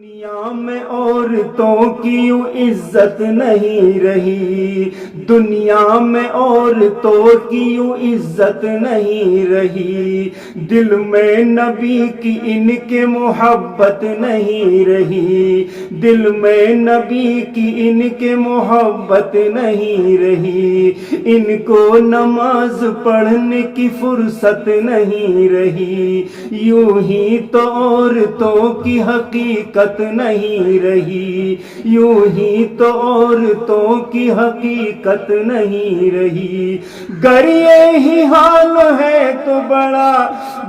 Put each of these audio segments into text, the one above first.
دنیا میں عورتوں کی یوں عزت نہیں رہی، دنیا میں عورتوں کی یوں عزت نہیں رہی، دل میں نبی کی ان کے محبت نہیں رہی، دل میں نبی کی ان کے محبت نہیں رہی، ان کو نماز پڑھنے کی فرصت نہیں رہی، یوں ہی تو عورتوں کی حقیقت نہیں رہی، یوں ہی تو عورتوں کی حقیقت نہیں رہی۔ گر یہی حال ہے تو بڑا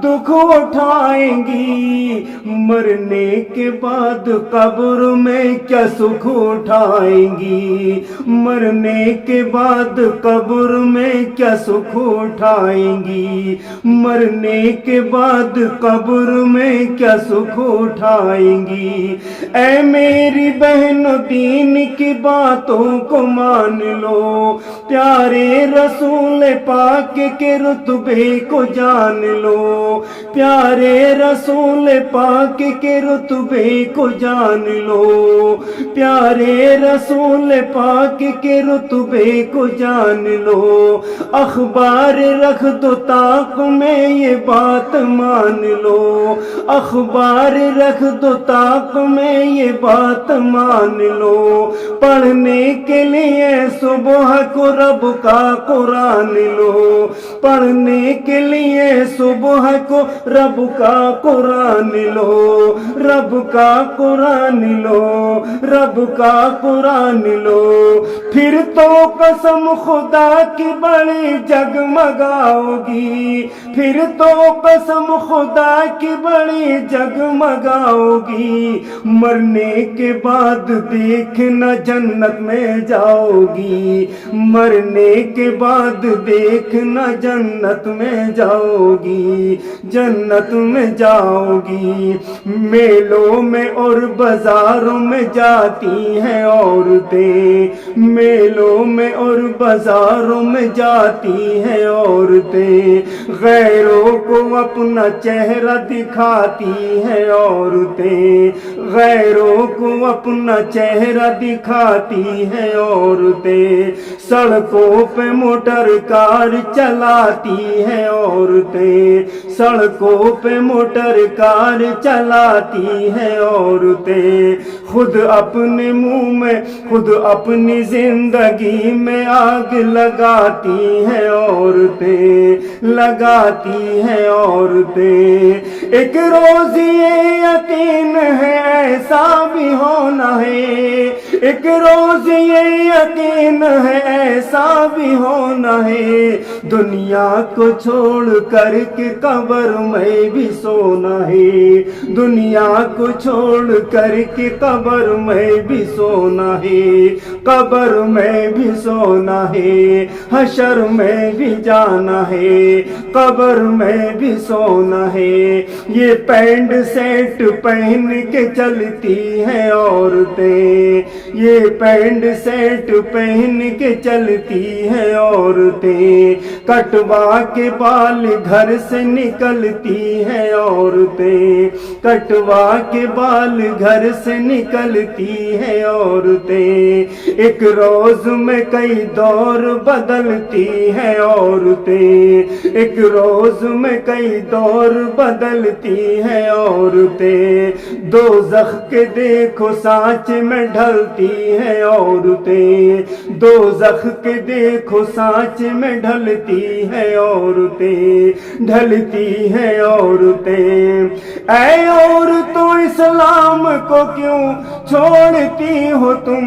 دکھ اٹھائیں گی، مرنے کے بعد قبر میں کیا سکھ اٹھائیں گی، مرنے کے بعد قبر میں کیا سکھ اٹھائیں گی، مرنے کے بعد قبر میں کیا سکھ اٹھائیں گی۔ اے میری بہن دین کی باتوں کو مان لو، پیارے رسول پاک کے رتبے کو جان لو، پیارے رسول پاک کے رتبے کو جان لو، پیارے رسول پاک کے رتبے کو جان لو، اخبار رکھ دو طاق میں یہ بات مان لو، اخبار رکھ دو طاق میں یہ بات مان لو، پڑھنے کے لیے صبح کو رب کا قرآن لو، پڑھنے کے لیے صبح کو رب کا قرآن لو، رب کا قرآن لو، رب کا قرآن لو، پھر تو قسم خدا کی بڑی جگمگاؤ گی، پھر تو قسم خدا کی بڑی جگمگاؤ گی، مرنے کے بعد دیکھنا جنت میں جاؤ گی، مرنے کے بعد دیکھنا جنت میں جاؤ گی، جنت میں جاؤ گی۔ میلوں میں اور بازاروں میں جاتی ہیں عورتیں، میلوں میں اور بازاروں میں جاتی ہیں عورتیں، غیروں کو اپنا چہرہ دکھاتی ہیں عورتیں، غیروں کو اپنا چہرہ دکھاتی ہیں عورتیں، سڑکوں پہ موٹر کار چلاتی ہیں عورتیں، سڑکوں پہ موٹر کار چلاتی ہیں عورتیں، خود اپنے منہ میں خود اپنی زندگی میں آگ لگاتی ہیں عورتیں، لگاتی ہیں عورتیں۔ ایک روز یہ یقین ہے ایسا بھی ہونا ہے، ایک روز یہ یقین ہے ایسا بھی ہونا ہے، دنیا کو چھوڑ کر کے قبر میں بھی سونا ہے، دنیا کو چھوڑ کر کے قبر میں بھی سونا ہے، قبر میں بھی سونا ہے، حشر میں بھی جانا ہے، قبر میں بھی سونا ہے۔ یہ پینٹ سیٹ پہن کے چلتی ہیں عورتیں، یہ پینٹ سیٹ پہن کے چلتی ہیں عورتیں، کٹوا کے بال گھر سے نکلتی ہیں عورتیں، کٹوا کے بال گھر سے نکلتی ہیں عورتیں، ایک روز میں کئی دور بدلتی ہیں عورتیں، ایک روز میں کئی دور بدلتی ہیں عورتیں، دوزخ کے دیکھو سانچ میں ڈھلتی ہیں عورتیں، دوزخ کے دیکھو سانچ میں ڈھلتی ہیں عورتیں، ڈھلتی ہیں عورتیں۔ اے عورتوں اسلام کو کیوں چھوڑتی ہو تم،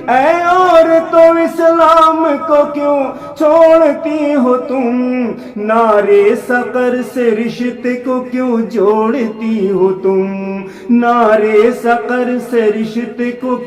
اے عورتوں اسلام کو کیوں چھوڑتی ہو تم، نعرے سقر سے رشتے کو کیوں جوڑتی ہو تم، نعرے سقر سے رشتے کو